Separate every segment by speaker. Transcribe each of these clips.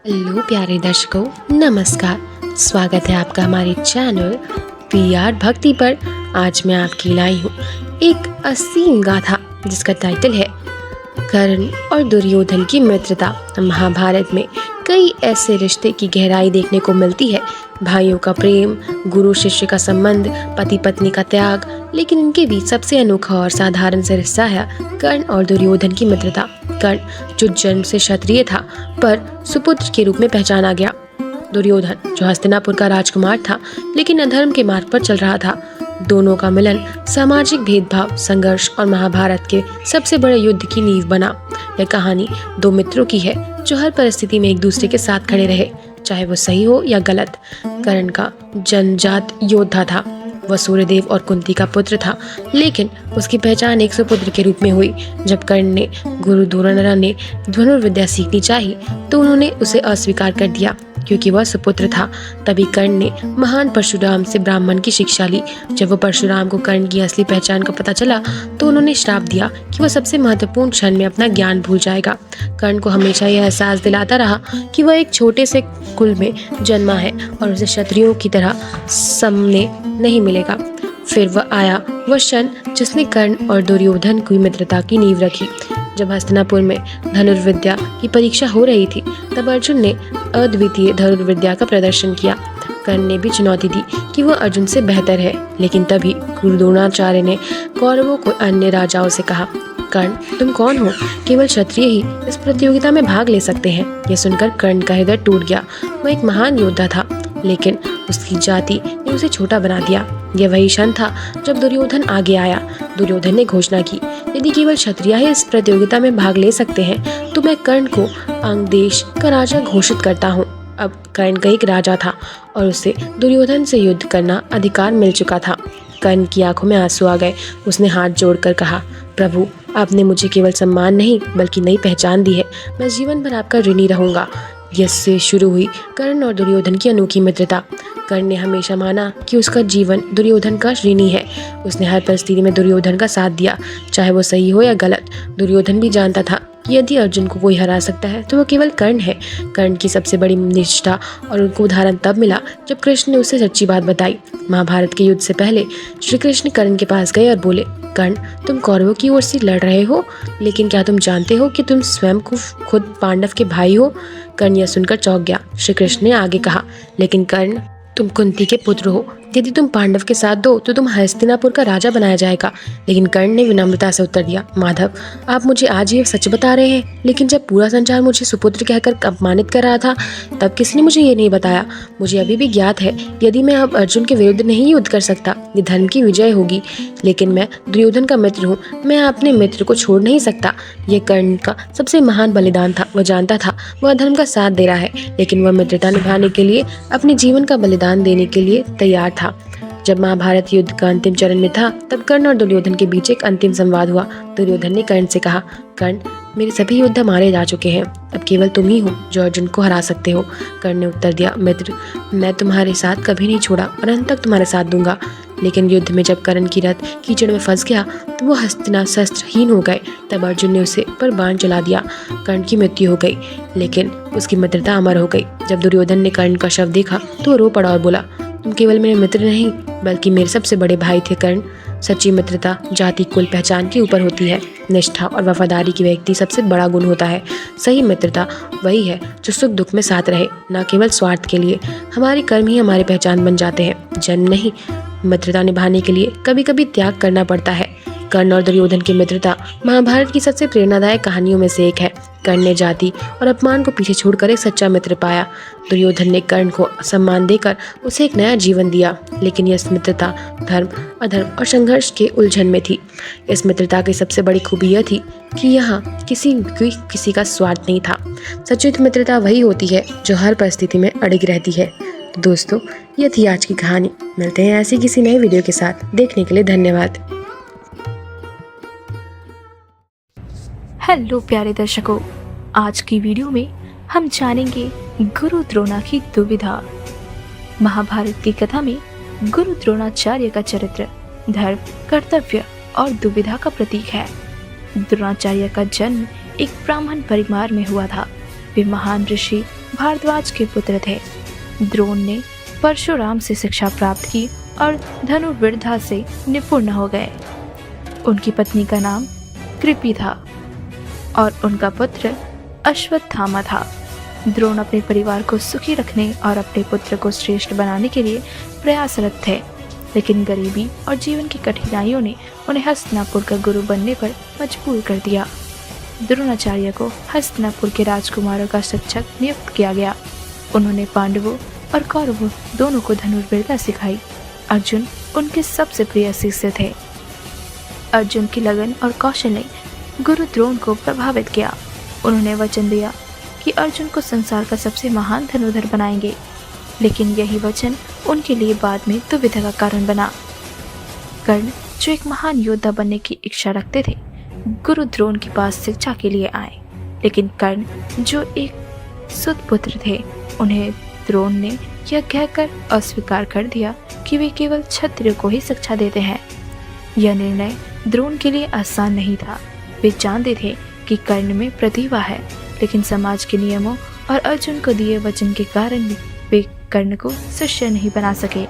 Speaker 1: Hello प्यारे दर्शकों, नमस्कार। स्वागत है आपका हमारे चैनल पीआर भक्ति पर। आज मैं आपकी लाई हूँ एक असीम गाथा जिसका टाइटल है कर्ण और दुर्योधन की मित्रता। महाभारत में कई ऐसे रिश्ते की गहराई देखने को मिलती है, भाइयों का प्रेम, गुरु शिष्य का संबंध, पति पत्नी का त्याग, लेकिन इनके बीच सबसे अनोखा और साधारण सा रिश्ता है कर्ण और दुर्योधन की मित्रता। कर्ण जो जन्म से क्षत्रिय था पर सुपुत्र के रूप में पहचाना गया, दुर्योधन जो हस्तिनापुर का राजकुमार था लेकिन अधर्म के मार्ग पर चल रहा था। दोनों का मिलन सामाजिक भेदभाव, संघर्ष और महाभारत के सबसे बड़े युद्ध की नींव बना। यह कहानी दो मित्रों की है जो हर परिस्थिति में एक दूसरे के साथ खड़े रहे, चाहे वो सही हो या गलत। कर्ण का जन्मजात योद्धा था, वह सूर्यदेव और कुंती का पुत्र था, लेकिन उसकी पहचान एक सुपुत्र के रूप में हुई। जब कर्ण ने गुरु द्रोणाचार्य ने धनुर्विद्या सीखनी चाहिए तो उन्होंने उसे अस्वीकार कर दिया क्योंकि वह सुपुत्र था। तभी कर्ण ने महान परशुराम से ब्राह्मण की शिक्षा ली। जब वो परशुराम को कर्ण की असली पहचान का पता चला तो उन्होंने श्राप दिया कि वह सबसे महत्वपूर्ण क्षण में अपना ज्ञान भूल जाएगा। कर्ण को हमेशा यह एहसास दिलाता रहा कि वह एक छोटे से कुल में जन्मा है और उसे क्षत्रियों की तरह सामने नहीं मिलेगा। फिर वह आया वह क्षण जिसने कर्ण और दुर्योधन की मित्रता की नींव रखी। जब हस्तिनापुर में धनुर्विद्या की परीक्षा हो रही थी तब अर्जुन ने अद्वितीय धनुर्विद्या का प्रदर्शन किया। कर्ण ने भी चुनौती दी कि वह अर्जुन से बेहतर है, लेकिन तभी गुरु द्रोणाचार्य ने कौरवों को अन्य राजाओं से कहा, कर्ण तुम कौन हो? केवल क्षत्रिय ही इस प्रतियोगिता में भाग ले सकते हैं। यह सुनकर कर्ण का हृदय टूट गया। वह एक महान योद्धा था, लेकिन उसकी जाति ने उसे छोटा बना दिया। यह वही क्षण था जब दुर्योधन आगे आया। दुर्योधन ने घोषणा की, यदि केवल क्षत्रिय ही इस प्रतियोगिता में भाग ले सकते हैं तो मैं कर्ण को अंग देश का राजा घोषित करता हूँ। अब कर्ण का एक राजा था और उसे दुर्योधन से युद्ध करना अधिकार मिल चुका था। कर्ण की आंखों में आंसू आ गए। उसने हाथ जोड़कर कहा, प्रभु आपने मुझे केवल सम्मान नहीं बल्कि नई पहचान दी है। मैं जीवन भर आपका ऋणी रहूंगा। इससे शुरू हुई कर्ण और दुर्योधन की अनोखी मित्रता। कर्ण ने हमेशा माना कि उसका जीवन दुर्योधन का ऋणी है। उसने हर परिस्थिति में दुर्योधन का साथ दिया, चाहे वो सही हो या गलत। दुर्योधन भी जानता था कि यदि अर्जुन को कोई हरा सकता है तो वो केवल कर्ण है। कर्ण की सबसे बड़ी निष्ठा और उनको उदाहरण तब मिला जब कृष्ण ने उसे सच्ची बात बताई। महाभारत के युद्ध से पहले श्री कृष्ण कर्ण के पास गए और बोले, कर्ण तुम कौरवों की ओर से लड़ रहे हो, लेकिन क्या तुम जानते हो कि तुम स्वयं को खुद पांडव के भाई हो? कर्ण यह सुनकर चौंक गया। श्री कृष्ण ने आगे कहा, लेकिन कर्ण तुम कुंती के पुत्र हो, यदि तुम पांडव के साथ दो तो तुम हस्तिनापुर का राजा बनाया जाएगा। लेकिन कर्ण ने विनम्रता से उत्तर दिया, माधव आप मुझे आज ये सच बता रहे हैं, लेकिन जब पूरा संसार मुझे सुपुत्र कहकर अपमानित कर रहा था तब किसी ने मुझे ये नहीं बताया। मुझे अभी भी ज्ञात है यदि मैं अब अर्जुन के विरुद्ध नहीं युद्ध कर सकता, ये धर्म की विजय होगी, लेकिन मैं दुर्योधन का मित्र हूँ, मैं अपने मित्र को छोड़ नहीं सकता। यह कर्ण का सबसे महान बलिदान था। वह जानता था वह धर्म का साथ दे रहा है, लेकिन वह मित्रता निभाने के लिए अपने जीवन का बलिदान देने के लिए तैयार था। जब महाभारत युद्ध का अंतिम चरण में था तब कर्ण और दुर्योधन के बीच एक अंतिम संवाद हुआ। दुर्योधन ने कर्ण से कहा, कर्ण मेरे सभी योद्धा मारे जा चुके हैं, अब केवल तुम ही हो जो अर्जुन को हरा सकते हो। कर्ण ने उत्तर दिया, मित्र मैं तुम्हारे साथ कभी नहीं छोड़ा और अंत तक तुम्हारे साथ दूंगा। लेकिन युद्ध में जब कर्ण की रथ कीचड़ में फंस गया तो वो हस्तिना शस्त्रहीन हो गए। तब अर्जुन ने उसे पर बाण चला दिया। कर्ण की मृत्यु हो गई, लेकिन उसकी मित्रता अमर हो गई। जब दुर्योधन ने कर्ण का शव देखा तो रो पड़ा और बोला, तुम केवल मेरे मित्र नहीं बल्कि मेरे सबसे बड़े भाई थे कर्ण। सच्ची मित्रता जाति कुल पहचान के ऊपर होती है। निष्ठा और वफादारी की व्यक्ति सबसे बड़ा गुण होता है। सही मित्रता वही है जो सुख दुख में साथ रहे, न केवल स्वार्थ के लिए। हमारे कर्म ही हमारी पहचान बन जाते हैं, जन्म नहीं। मित्रता निभाने के लिए कभी कभी त्याग करना पड़ता है। कर्ण और दुर्योधन की मित्रता महाभारत की सबसे प्रेरणादायक कहानियों में से एक है। कर्ण ने जाति और अपमान को पीछे छोड़कर एक सच्चा मित्र पाया। दुर्योधन ने कर्ण को सम्मान देकर उसे एक नया जीवन दिया, लेकिन यह मित्रता धर्म, अधर्म और संघर्ष के उलझन में थी। इस मित्रता की सबसे बड़ी खूबी यह थी कि यहाँ किसी का स्वार्थ नहीं था। सच्ची मित्रता वही होती है जो हर परिस्थिति में अड़िग रहती है। तो दोस्तों, यह थी आज की कहानी। मिलते हैं ऐसी किसी नए वीडियो के साथ। देखने के लिए धन्यवाद।
Speaker 2: हेलो प्यारे दर्शकों, आज की वीडियो में हम जानेंगे गुरु द्रोणा की दुविधा। महाभारत की कथा में गुरु द्रोणाचार्य का चरित्र धर्म, कर्तव्य और दुविधा का प्रतीक है। द्रोणाचार्य का जन्म एक ब्राह्मण परिवार में हुआ था। वे महान ऋषि भारद्वाज के पुत्र थे। द्रोण ने परशुराम से शिक्षा प्राप्त की और धनुर्विद्या से निपुण हो गए। उनकी पत्नी का नाम कृपि था और उनका पुत्र अश्वत्थामा था। द्रोण अपने परिवार को सुखी रखने और अपने पुत्र को श्रेष्ठ बनाने के लिए प्रयासरत थे, लेकिन गरीबी और जीवन की कठिनाइयों ने उन्हें हस्तिनापुर का गुरु बनने पर मजबूर कर दिया। द्रोणाचार्य को हस्तिनापुर के राजकुमारों का शिक्षक नियुक्त किया गया। उन्होंने पांडवों और कौरवों दोनों को धनुर्विद्या सिखाई। अर्जुन उनके सबसे प्रिय शिष्य थे। अर्जुन की लगन और कौशल ने गुरु द्रोण को प्रभावित किया। उन्होंने वचन दिया कि अर्जुन को संसार का सबसे महान धनुर्धर बनाएंगे, लेकिन यही वचन उनके लिए बाद में दुविधा का कारण बना। कर्ण, जो एक महान योद्धा बनने की इच्छा रखते थे, गुरु द्रोण के पास शिक्षा के लिए आए, लेकिन कर्ण, जो एक सुतपुत्र थे, उन्हें द्रोण ने यह कहकर अस्वीकार कर दिया कि वे केवल क्षत्रिय को ही शिक्षा देते हैं। यह निर्णय द्रोण के लिए आसान नहीं था। वे जानते थे कि कर्ण में प्रतिभा है, लेकिन समाज के नियमों और अर्जुन को दिए वचन के कारण वे कर्ण को शिष्य नहीं बना सके।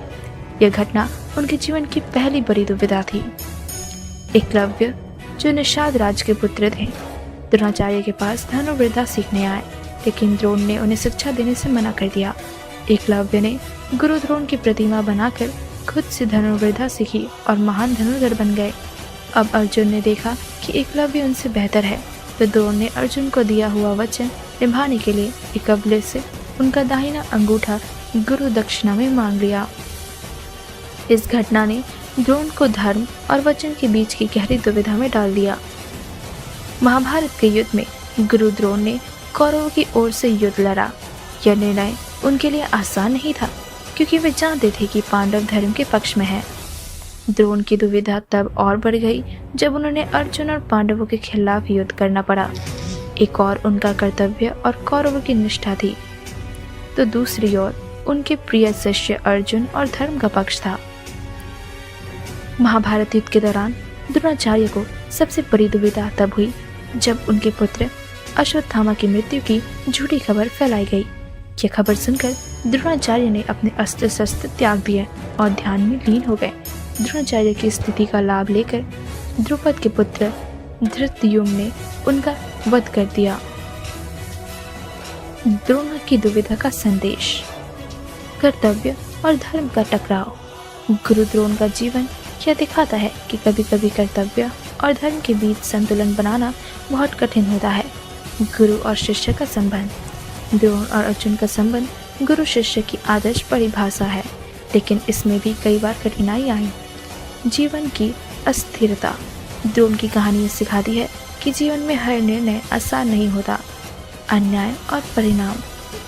Speaker 2: यह घटना उनके जीवन की पहली बड़ी दुविधा थी। एकलव्य, जो निषाद राज के पुत्र थे, द्रोणाचार्य के पास धनुर्विद्या सीखने आए, लेकिन द्रोण ने उन्हें शिक्षा देने से मना कर दिया। एकलव्य ने गुरु द्रोण की प्रतिमा बनाकर खुद से धनुर्विद्या सीखी और महान धनुर्धर बन गए। अब अर्जुन ने देखा कि एकलव्य उनसे बेहतर है, तो द्रोण ने अर्जुन को दिया हुआ वचन निभाने के लिए एकलव्य से उनका दाहिना अंगूठा गुरु दक्षिणा में मांग लिया। इस घटना ने द्रोण को धर्म और वचन के बीच की गहरी दुविधा में डाल दिया। महाभारत के युद्ध में गुरु द्रोण ने कौरवों की ओर से युद्ध लड़ा। यह निर्णय उनके लिए आसान नहीं था, क्योंकि वे जानते थे कि पांडव धर्म के पक्ष में है। द्रोण की दुविधा तब और बढ़ गई जब उन्होंने अर्जुन और पांडवों के खिलाफ युद्ध करना पड़ा। एक और उनका कर्तव्य और कौरवों की निष्ठा थी, तो दूसरी ओर उनके प्रिय शिष्य अर्जुन और धर्म का पक्ष था। महाभारत युद्ध के दौरान द्रोणाचार्य को सबसे बड़ी दुविधा तब हुई जब उनके पुत्र अश्वत्थामा की मृत्यु की झूठी खबर फैलाई गई। यह खबर सुनकर द्रोणाचार्य ने अपने अस्त्र शस्त्र त्याग दिए और ध्यान में लीन हो गए। द्रोणाचार्य की स्थिति का लाभ लेकर द्रुपद के पुत्र धृतयुम्न ने उनका वध कर दिया। द्रोण की दुविधा का संदेश, कर्तव्य और धर्म का टकराव। गुरु द्रोण का जीवन यह दिखाता है कि कभी कभी कर्तव्य और धर्म के बीच संतुलन बनाना बहुत कठिन होता है। गुरु और शिष्य का संबंध, द्रोण और अर्जुन का संबंध गुरु शिष्य की आदर्श परिभाषा है, लेकिन इसमें भी कई बार कठिनाई आई। जीवन की अस्थिरता, द्रोण की कहानी सिखाती है कि जीवन में हर निर्णय आसान नहीं होता। अन्याय और परिणाम,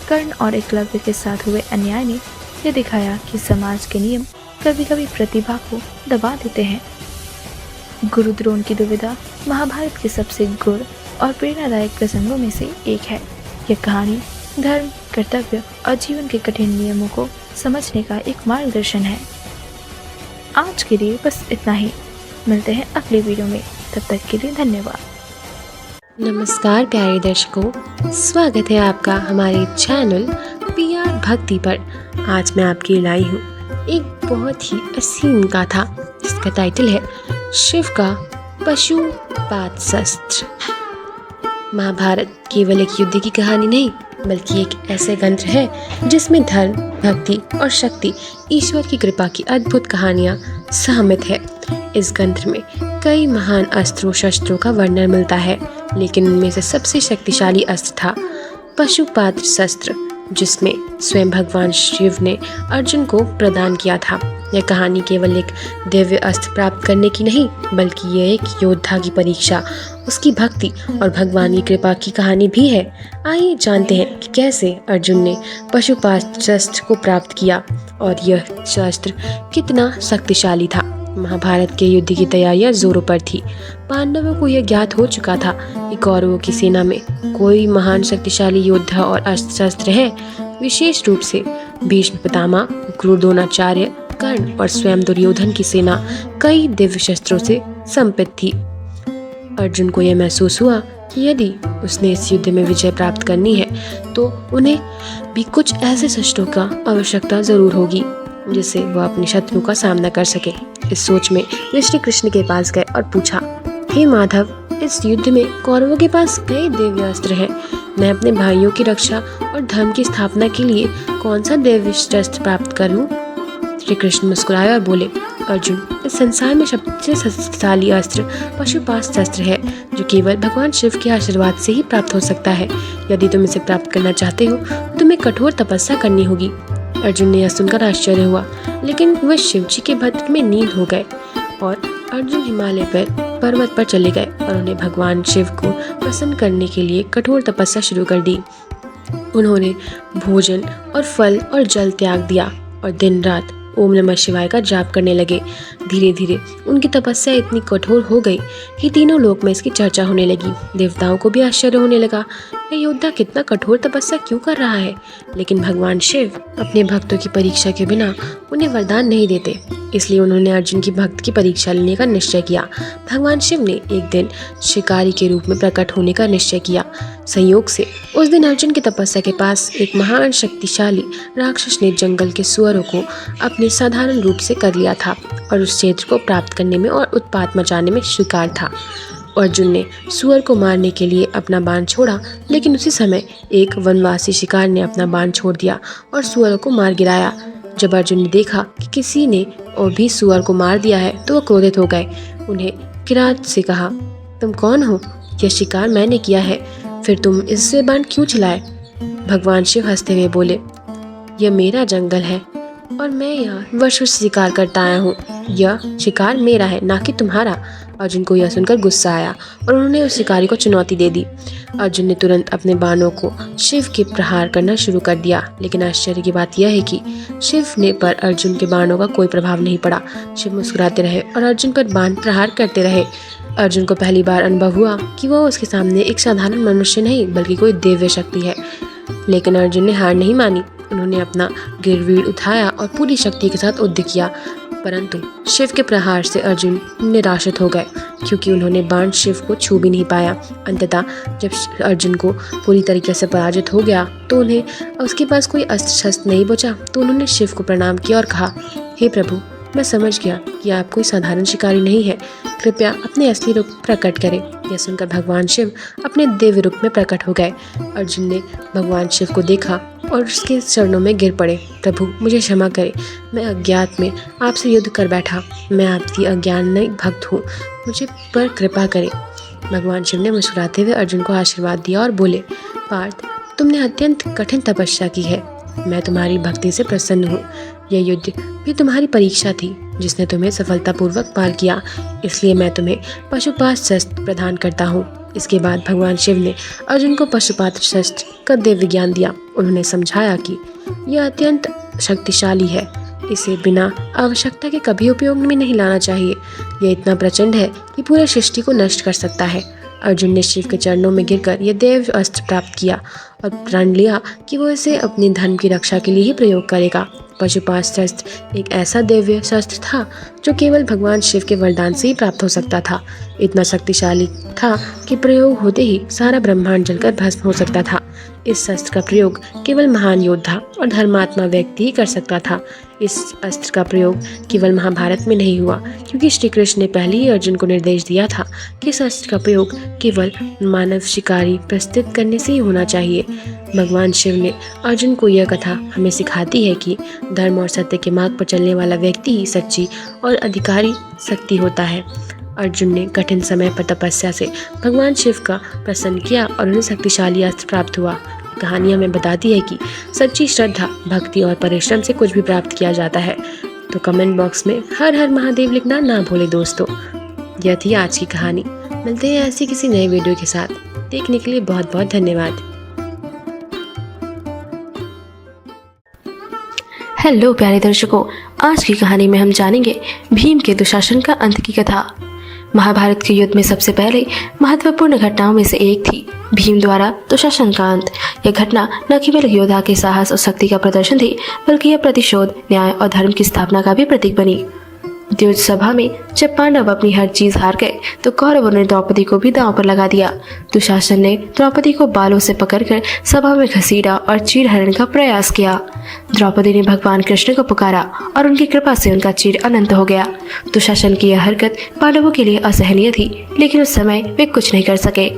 Speaker 2: कर्ण और एकलव्य के साथ हुए अन्याय ने यह दिखाया कि समाज के नियम कभी कभी प्रतिभा को दबा देते हैं। गुरु द्रोण की दुविधा महाभारत के सबसे गुर और प्रेरणादायक प्रसंगों में से एक है। यह कहानी धर्म, कर्तव्य और जीवन के कठिन नियमों को समझने का एक मार्गदर्शन है। आज के लिए बस इतना ही। मिलते हैं अगली वीडियो में, तब तक के लिए धन्यवाद।
Speaker 1: नमस्कार प्यारे दर्शकों, स्वागत है आपका हमारे चैनल पीआर भक्ति पर। आज मैं आपके लिए लाई हूँ एक बहुत ही असीम गाथा, जिसका टाइटल है शिव का पशुपात शस्त्र। महाभारत केवल एक युद्ध की कहानी नहीं, बल्कि एक ऐसे ग्रंथ है जिसमें धर्म, भक्ति और शक्ति, ईश्वर की कृपा की अद्भुत कहानियाँ सहमित है। इस ग्रंथ में कई महान अस्त्रों शस्त्रों का वर्णन मिलता है, लेकिन उनमें से सबसे शक्तिशाली अस्त्र था पशुपात शस्त्र, जिसमें स्वयं भगवान शिव ने अर्जुन को प्रदान किया था। यह कहानी केवल एक दिव्य अस्त्र प्राप्त करने की नहीं, बल्कि यह एक योद्धा की परीक्षा, उसकी भक्ति और भगवान की कृपा की कहानी भी है। आइए जानते हैं कि कैसे अर्जुन ने पशुपात शस्त्र को प्राप्त किया और यह शस्त्र कितना शक्तिशाली था। महाभारत के युद्ध की तैयारियां जोरों पर थी। पांडवों को यह ज्ञात हो चुका था कि कौरवों की सेना में कोई महान शक्तिशाली योद्धा और अस्त्र शस्त्र है। विशेष रूप से भीष्म पितामह, गुरु द्रोणाचार्य, कर्ण और स्वयं दुर्योधन की सेना कई दिव्य शस्त्रों से संपन्न थी। अर्जुन को यह महसूस हुआ कि यदि उसने इस युद्ध में विजय प्राप्त करनी है तो उन्हें भी कुछ ऐसे शस्त्रों का आवश्यकता जरूर होगी जिससे वह अपने शत्रु का सामना कर सके। इस सोच में वे श्री कृष्ण के पास गए और पूछा, हे माधव, इस युद्ध में कौरवों के पास कई दिव्य अस्त्र हैं। मैं अपने भाइयों की रक्षा और धर्म की स्थापना के लिए कौन सा दिव्य अस्त्र प्राप्त करूं? श्री कृष्ण मुस्कुराए और बोले, अर्जुन, इस संसार में सबसे शक्तिशाली अस्त्र पशुपाश अस्त्र है जो केवल भगवान शिव के आशीर्वाद से ही प्राप्त हो सकता है। यदि तुम इसे प्राप्त करना चाहते हो तो तुम्हें कठोर तपस्या करनी होगी। अर्जुन ने यह सुनकर आश्चर्य हुआ, लेकिन वे शिव जी के भक्त में नींद हो गए और अर्जुन हिमालय पर पर्वत पर चले गए और उन्हें भगवान शिव को प्रसन्न करने के लिए कठोर तपस्या शुरू कर दी। उन्होंने भोजन और फल और जल त्याग दिया और दिन रात ओम नमः शिवाय का जाप करने लगे। धीरे धीरे उनकी तपस्या इतनी कठोर हो गई कि तीनों लोक में इसकी चर्चा होने लगी। देवताओं को भी आश्चर्य होने लगा, यह योद्धा कितना कठोर तपस्या क्यों कर रहा है? लेकिन भगवान शिव अपने भक्तों की परीक्षा के बिना उन्हें वरदान नहीं देते, इसलिए उन्होंने अर्जुन की भक्त की परीक्षा लेने का निश्चय किया। भगवान शिव ने एक दिन शिकारी के रूप में प्रकट होने का निश्चय किया। संयोग से उस दिन अर्जुन की तपस्या के पास एक महान शक्तिशाली राक्षस ने जंगल के सुअरों को अपने साधारण रूप से कर लिया था और उस क्षेत्र को प्राप्त करने में और उत्पात मचाने में शिकार था। अर्जुन ने सुअर को मारने के लिए अपना बाण छोड़ा, लेकिन उसी समय एक वनवासी शिकार ने अपना बाण छोड़ दिया और सुअरों को मार गिराया। जब अर्जुन ने देखा कि किसी ने और भी सुअर को मार दिया है तो वह क्रोधित हो गए। उन्हें किरात से कहा, तुम कौन हो? यह शिकार मैंने किया है, फिर तुम इससे बाण क्यों चलाए? भगवान शिव हंसते हुए बोले, यह मेरा जंगल है और मैं यहाँ वर्षों से शिकार करता आया हूँ। यह शिकार मेरा है, ना कि तुम्हारा। अर्जुन को यह सुनकर गुस्सा आया और उन्होंने उस शिकारी को चुनौती दे दी। अर्जुन ने तुरंत अपने बाणों को शिव के प्रहार करना शुरू कर दिया, लेकिन आश्चर्य की बात यह है कि शिव ने पर अर्जुन के बाणों का कोई प्रभाव नहीं पड़ा। शिव मुस्कुराते रहे और अर्जुन पर बाण प्रहार करते रहे। अर्जुन को पहली बार अनुभव हुआ कि वह उसके सामने एक साधारण मनुष्य नहीं बल्कि कोई दिव्य शक्ति है। लेकिन अर्जुन ने हार नहीं मानी। उन्होंने अपना गिरवीर उठाया और पूरी शक्ति के साथ युद्ध किया, परंतु शिव के प्रहार से अर्जुन निराशित हो गए क्योंकि उन्होंने बाण शिव को छू भी नहीं पाया। अंततः जब अर्जुन को पूरी तरीके से पराजित हो गया तो उन्हें उसके पास कोई अस्त्र शस्त्र नहीं बचा, तो उन्होंने शिव को प्रणाम किया और कहा, हे प्रभु, मैं समझ गया कि आप कोई साधारण शिकारी नहीं है, कृपया अपने असली रूप प्रकट करें। यह सुनकर भगवान शिव अपने दिव्य रूप में प्रकट हो गए। अर्जुन ने भगवान शिव को देखा और उसके चरणों में गिर पड़े। प्रभु, मुझे क्षमा करें, मैं अज्ञात में आपसे युद्ध कर बैठा। मैं आपकी अज्ञानी भक्त हूँ, मुझे पर कृपा करें। भगवान शिव ने मुस्कुराते हुए अर्जुन को आशीर्वाद दिया और बोले, पार्थ, तुमने अत्यंत कठिन तपस्या की है, मैं तुम्हारी भक्ति से प्रसन्न हूँ। यह युद्ध भी तुम्हारी परीक्षा थी जिसने तुम्हें सफलतापूर्वक पार किया, इसलिए मैं तुम्हें पशुपाश शस्त्र प्रदान करता हूँ। इसके बाद भगवान शिव ने अर्जुन को पशुपाश शस्त्र का दिव्य ज्ञान दिया। उन्होंने समझाया कि यह अत्यंत शक्तिशाली है, इसे बिना आवश्यकता के कभी उपयोग में नहीं लाना चाहिए। यह इतना प्रचंड है कि पूरे सृष्टि को नष्ट कर सकता है। अर्जुन ने शिव के चरणों में गिरकर यह दिव्य अस्त्र प्राप्त किया और प्रण लिया कि वो इसे अपने धर्म की रक्षा के लिए ही प्रयोग करेगा। पशुपाश शस्त्र एक ऐसा दिव्य शस्त्र था जो केवल भगवान शिव के वरदान से ही प्राप्त हो सकता था। इतना शक्तिशाली था कि प्रयोग होते ही सारा ब्रह्मांड जलकर भस्म हो सकता था। इस शस्त्र का प्रयोग केवल महान योद्धा और धर्मात्मा व्यक्ति ही कर सकता था। इस अस्त्र का प्रयोग केवल महाभारत में नहीं हुआ, क्योंकि श्री कृष्ण ने पहले ही अर्जुन को निर्देश दिया था कि इस अस्त्र का प्रयोग केवल मानव शिकारी प्रस्तुत करने से ही होना चाहिए। भगवान शिव ने अर्जुन को यह कथा हमें सिखाती है कि धर्म और सत्य के मार्ग पर चलने वाला व्यक्ति ही सच्ची और अधिकारी शक्ति होता है। अर्जुन ने कठिन समय पर तपस्या से भगवान शिव का प्रसन्न किया और उन्हें शक्तिशाली अस्त्र प्राप्त हुआ। कहानी हमें बताती है कि सच्ची श्रद्धा, भक्ति और परिश्रम से कुछ भी प्राप्त किया जाता है। तो कमेंट बॉक्स में हर हर महादेव लिखना ना भूले दोस्तों। यह थी आज की कहानी। मिलते हैं ऐसी किसी नए वीडियो के साथ। देखने के लिए बहुत बहुत धन्यवाद।
Speaker 2: हेलो प्यारे दर्शकों, आज की कहानी में हम जानेंगे भीम के दुशासन का अंत की कथा। महाभारत के युद्ध में सबसे पहले महत्वपूर्ण घटनाओं में से एक थी भीम द्वारा दुशासन का अंत। यह घटना न केवल योद्धा के साहस और शक्ति का प्रदर्शन थी, बल्कि यह प्रतिशोध, न्याय और धर्म की स्थापना का भी प्रतीक बनी।
Speaker 1: द्युज सभा में जब पांडव अपनी हर चीज हार गए तो कौरवों ने द्रौपदी को भी दांव पर लगा दिया। दुशासन ने द्रौपदी को बालों से पकड़कर सभा में घसीटा और चीरहरण का प्रयास किया। द्रौपदी ने भगवान कृष्ण को पुकारा और उनकी कृपा से उनका चीर अनंत हो गया। दुशासन की यह हरकत पांडवों के लिए असहनीय थी, लेकिन उस समय वे कुछ नहीं कर सके।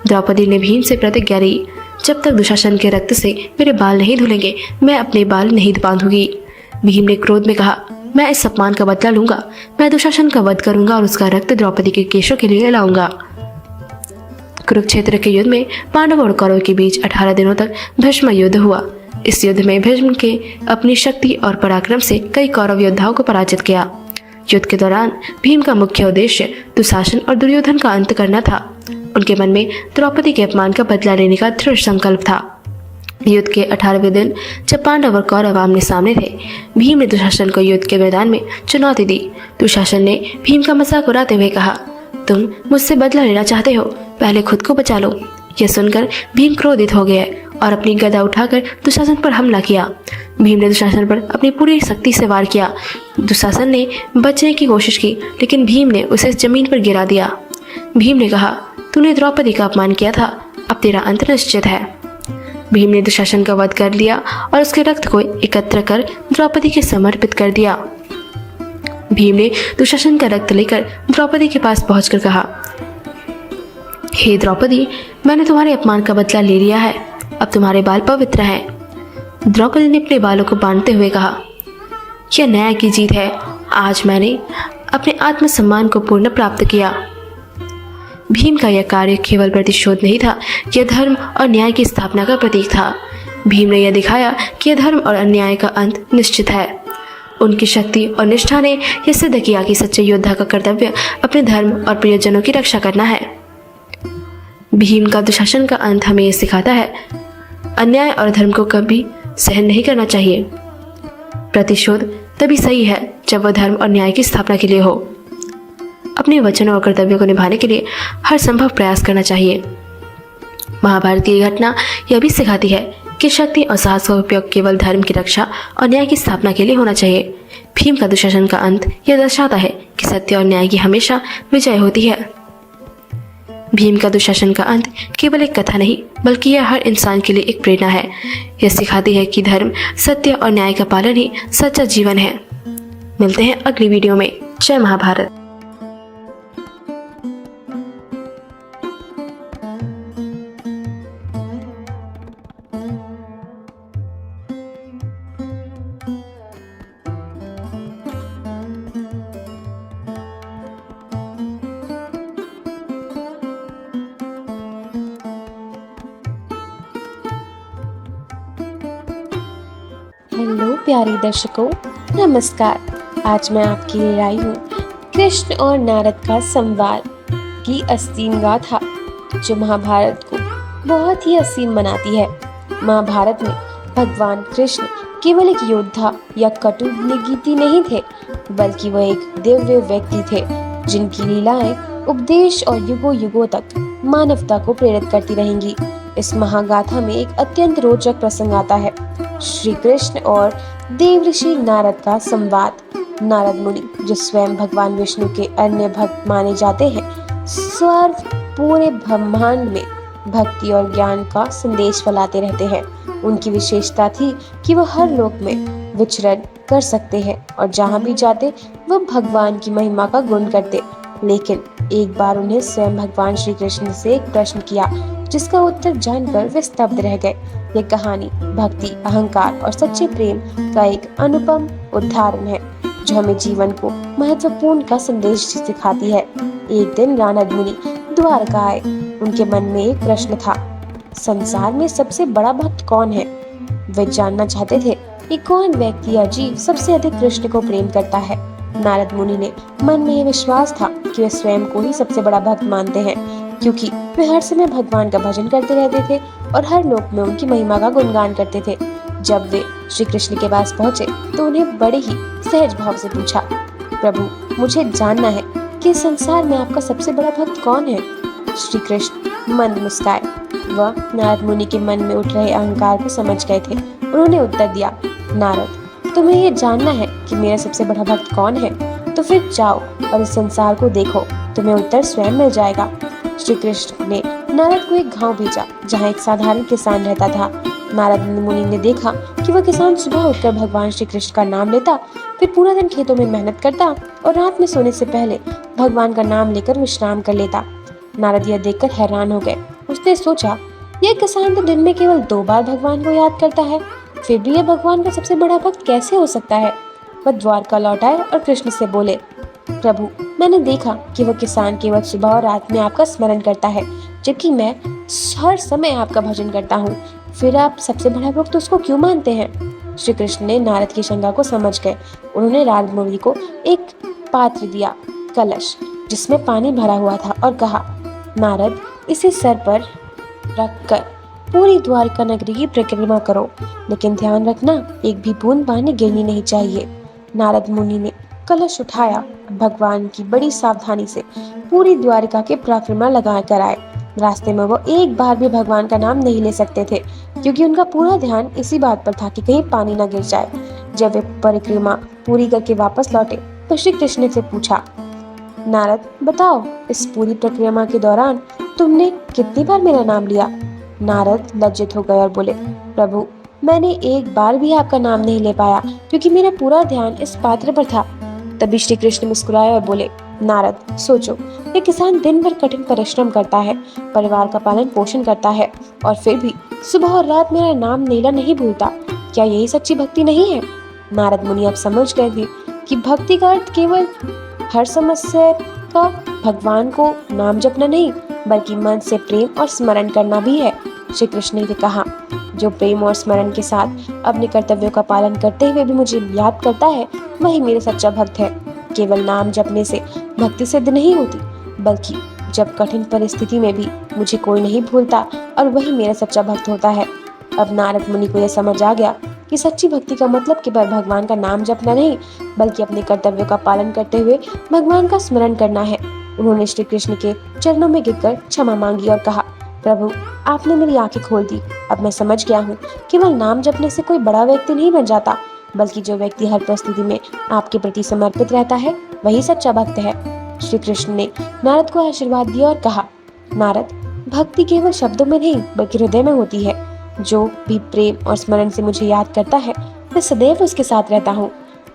Speaker 1: द्रौपदी ने भीम से प्रतिज्ञा ली, जब तक दुशासन के रक्त से मेरे बाल नहीं धुलेंगे मैं अपने बाल नहीं बांधूंगी। भीम ने क्रोध में कहा, मैं इस अपमान का बदला लूंगा। मैं दुशासन का वध करूंगा और उसका रक्त द्रौपदी के केशों के लिए लाऊंगा। कुरुक्षेत्र के युद्ध में पांडव और कौरव के बीच 18 दिनों तक भीष्म युद्ध हुआ। इस युद्ध में भीष्म के अपनी शक्ति और पराक्रम से कई कौरव योद्धाओं को पराजित किया। युद्ध के दौरान भीम का मुख्य उद्देश्य दुशासन और दुर्योधन का अंत करना था। उनके मन में द्रौपदी के अपमान का बदला लेने का दृढ़ संकल्प था। युद्ध के 18वें दिन जब पांडव और कौरव आमने सामने थे, भीम ने दुशासन को युद्ध के मैदान में चुनौती दी। दुशासन ने भीम का मजाक उड़ाते हुए कहा, तुम मुझसे बदला लेना चाहते हो, पहले खुद को बचा लो। यह सुनकर भीम क्रोधित हो गया और अपनी गदा उठाकर दुशासन पर हमला किया। भीम ने दुशासन पर अपनी पूरी शक्ति से वार किया। दुशासन ने बचने की कोशिश की, लेकिन भीम ने उसे जमीन पर गिरा दिया। भीम ने कहा, तूने द्रौपदी का अपमान किया था, अब तेरा अंत निश्चित है। भीम ने दुशासन का वध कर लिया और उसके रक्त को एकत्र कर द्रौपदी के समर्पित कर दिया। भीम ने दुशासन का रक्त लेकर द्रौपदी के पास पहुंचकर कहा, हे द्रौपदी, मैंने तुम्हारे अपमान का बदला ले लिया है, अब तुम्हारे बाल पवित्र हैं। द्रौपदी ने अपने बालों को बांधते हुए कहा, यह न्याय की जीत है। आज मैंने अपने आत्मसम्मान को पूर्ण प्राप्त किया। भीम का यह कार्य केवल प्रतिशोध नहीं था, यह धर्म और न्याय की स्थापना का प्रतीक था। भीम ने यह दिखाया कि यह धर्म और अन्याय का अंत निश्चित है। उनकी शक्ति और निष्ठा ने यह सिद्ध किया कि सच्चे योद्धा का कर्तव्य अपने धर्म और प्रियजनों की रक्षा करना है। भीम का दुशासन का अंत हमें यह सिखाता है, अन्याय और धर्म को कभी सहन नहीं करना चाहिए। प्रतिशोध तभी सही है जब वह धर्म और न्याय की स्थापना के लिए हो। अपने वचनों और कर्तव्यों को निभाने के लिए हर संभव प्रयास करना चाहिए। महाभारत की घटना यह भी सिखाती है कि शक्ति और साहस का उपयोग केवल धर्म की रक्षा और न्याय की स्थापना के लिए होना चाहिए। भीम का दुशासन का अंत यह दर्शाता है कि सत्य और न्याय की हमेशा विजय होती है। भीम का दुशासन का अंत केवल एक कथा नहीं, बल्कि यह हर इंसान के लिए एक प्रेरणा है। यह सिखाती है कि धर्म, सत्य और न्याय का पालन ही सच्चा जीवन है। मिलते हैं अगली वीडियो में। जय महाभारत। हेलो प्यारे दर्शकों, नमस्कार। आज मैं आपके लिए आई हूँ कृष्ण और नारद का संवाद की असीम गाथा, जो महाभारत को बहुत ही असीम बनाती है। महाभारत में भगवान कृष्ण केवल एक योद्धा या कटु निगीति नहीं थे, बल्कि वह एक दिव्य व्यक्ति थे जिनकी लीलाएं उपदेश और युगों युगों तक मानवता को प्रेरित करती रहेंगी। इस महागाथा में एक अत्यंत रोचक प्रसंग आता है, श्री कृष्ण और देवऋषि नारद का संवाद। नारद मुनि, जो स्वयं भगवान विष्णु के अन्य भक्त माने जाते हैं, सर्व पूरे ब्रह्मांड में भक्ति और ज्ञान का संदेश फैलाते रहते हैं। उनकी विशेषता थी कि वह हर लोक में विचरण कर सकते हैं और जहाँ भी जाते वह भगवान की महिमा का गुण करते। लेकिन एक बार उन्हें स्वयं भगवान श्री कृष्ण से एक प्रश्न किया, जिसका उत्तर जानकर वे स्तब्ध रह गए। यह कहानी भक्ति, अहंकार और सच्चे प्रेम का एक अनुपम उदाहरण है, जो हमें जीवन को महत्वपूर्ण का संदेश सिखाती है। एक दिन नारद मुनि द्वारका आए। उनके मन में एक प्रश्न था, संसार में सबसे बड़ा भक्त कौन है? वे जानना चाहते थे कि कौन व्यक्ति या जीव सबसे अधिक कृष्ण को प्रेम करता है। नारद मुनि ने मन में यह विश्वास था कि वे स्वयं को ही सबसे बड़ा भक्त मानते हैं, क्योंकि वे हर समय भगवान का भजन करते रहते थे और हर लोक में उनकी महिमा का गुणगान करते थे। जब वे श्री कृष्ण के पास पहुंचे तो उन्हें बड़े ही सहज भाव से पूछा, प्रभु, मुझे जानना है कि संसार में आपका सबसे बड़ा भक्त कौन है? श्री कृष्ण मंद मुस्काए। वह नारद मुनि के मन में उठ रहे अहंकार को समझ गए थे। उन्होंने उत्तर दिया, नारद, तुम्हें यह जानना है कि मेरा सबसे बड़ा भक्त कौन है? तो फिर जाओ और इस संसार को देखो, तुम्हें उत्तर स्वयं मिल जाएगा। श्री कृष्ण ने नारद को एक गांव भेजा जहाँ एक साधारण किसान रहता था। नारद मुनि ने देखा कि वह किसान सुबह उठकर भगवान श्री कृष्ण का नाम लेता, फिर पूरा दिन खेतों में मेहनत करता और रात में सोने से पहले भगवान का नाम लेकर विश्राम कर लेता। नारद यह देखकर हैरान हो गए। उसने सोचा, यह किसान तो दिन में केवल 2 बार भगवान को याद करता है, फिर भी यह भगवान का सबसे बड़ा भक्त कैसे हो सकता है। वह द्वारका लौट आए और कृष्ण से बोले, प्रभु, मैंने देखा कि वह किसान केवल सुबह और रात में आपका स्मरण करता है, जबकि मैं हर समय आपका भजन करता हूँ। फिर आप सबसे बड़ा भक्त उसको क्यों मानते हैं? श्री कृष्ण ने नारद की शंका को समझ गए। उन्होंने नारद मुनि को एक पात्र दिया, कलश जिसमें पानी भरा हुआ था, और कहा, नारद, इसे सर पर रखकर पूरी द्वारका नगरी की परिक्रमा करो, लेकिन ध्यान रखना एक भी बूंद पानी गिरनी नहीं चाहिए। नारद मुनि ने कलश उठाया, भगवान की बड़ी सावधानी से पूरी द्वारका के परिक्रमा लगा कर आए। रास्ते में वो एक बार भी भगवान का नाम नहीं ले सकते थे, क्योंकि उनका पूरा ध्यान इसी बात पर था कि कहीं पानी न गिर जाए। जब वे परिक्रमा पूरी करके वापस लौटे तो श्री कृष्ण से पूछा, नारद, बताओ, इस पूरी परिक्रमा के दौरान तुमने कितनी बार मेरा नाम लिया? नारद लज्जित हो गए और बोले, प्रभु, मैंने एक बार भी आपका नाम नहीं ले पाया, क्योंकि मेरा पूरा ध्यान इस पात्र पर था। तभी श्री कृष्ण मुस्कुराए और बोले, नारद, सोचो, ये किसान दिन भर कठिन परिश्रम करता है, परिवार का पालन पोषण करता है, और फिर भी सुबह और रात मेरा नाम लेना नहीं भूलता। क्या यही सच्ची भक्ति नहीं है? नारद मुनि अब समझ गए थे कि भक्ति का अर्थ केवल हर समस्या का भगवान को नाम जपना नहीं, बल्कि मन से प्रेम और स्मरण करना भी है। श्री कृष्ण ने कहा, जो प्रेम और स्मरण के साथ अपने कर्तव्यों का पालन करते हुए भी मुझे याद करता है, वही मेरा सच्चा भक्त है। केवल नाम जपने से भक्ति सिद्ध नहीं होती, बल्कि जब कठिन परिस्थिति में भी मुझे कोई नहीं भूलता, और वही मेरा सच्चा भक्त होता है। अब नारद मुनि को यह समझ आ गया कि सच्ची भक्ति का मतलब केवल भगवान का नाम जपना नहीं, बल्कि अपने कर्तव्यों का पालन करते हुए भगवान का स्मरण करना है। उन्होंने श्री कृष्ण के चरणों में गिरकर क्षमा मांगी और कहा, प्रभु, आपने मेरी आंखें खोल दी। अब मैं समझ गया हूँ, केवल नाम जपने से कोई बड़ा व्यक्ति नहीं बन जाता, बल्कि जो व्यक्ति हर परिस्थिति में आपके प्रति समर्पित रहता है, वही सच्चा भक्त है। श्री कृष्ण ने नारद को आशीर्वाद दिया और कहा, नारद, भक्ति केवल शब्दों में नहीं, बल्कि हृदय में होती है। जो भी प्रेम और स्मरण से मुझे याद करता है, मैं सदैव उसके साथ रहता हूँ।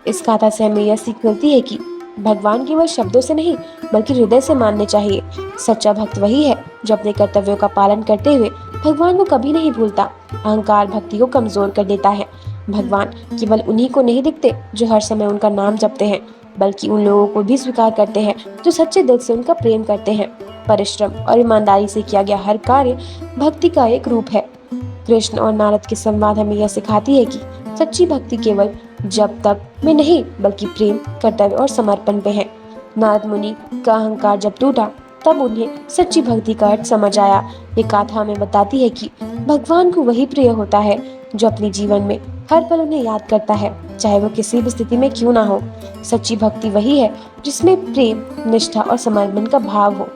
Speaker 1: इस गाथा से हमें यह सीख मिलती है कि भगवान केवल शब्दों से नहीं, बल्कि हृदय से मानने चाहिए। सच्चा भक्त वही है जो अपने कर्तव्यों का पालन करते हुए भगवान को कभी नहीं भूलता। अहंकार भक्ति को कमजोर कर देता है। भगवान केवल उन्हीं को नहीं दिखते जो हर समय उनका नाम जपते हैं, बल्कि उन लोगों को भी स्वीकार करते हैं जो सच्चे दिल से उनका प्रेम करते हैं। परिश्रम और ईमानदारी से किया गया हर कार्य भक्ति का एक रूप है। कृष्ण और नारद के संवाद हमें यह सिखाती है कि सच्ची भक्ति केवल जब तक में नहीं, बल्कि प्रेम, कर्तव्य और समर्पण पे है। नारद मुनि का अहंकार जब टूटा, तब उन्हें सच्ची भक्ति का अर्थ समझ आया। ये गाथा हमें बताती है कि भगवान को वही प्रिय होता है जो अपने जीवन में हर पल उन्हें याद करता है, चाहे वो किसी भी स्थिति में क्यों ना हो। सच्ची भक्ति वही है जिसमें प्रेम, निष्ठा और समर्पण का भाव हो।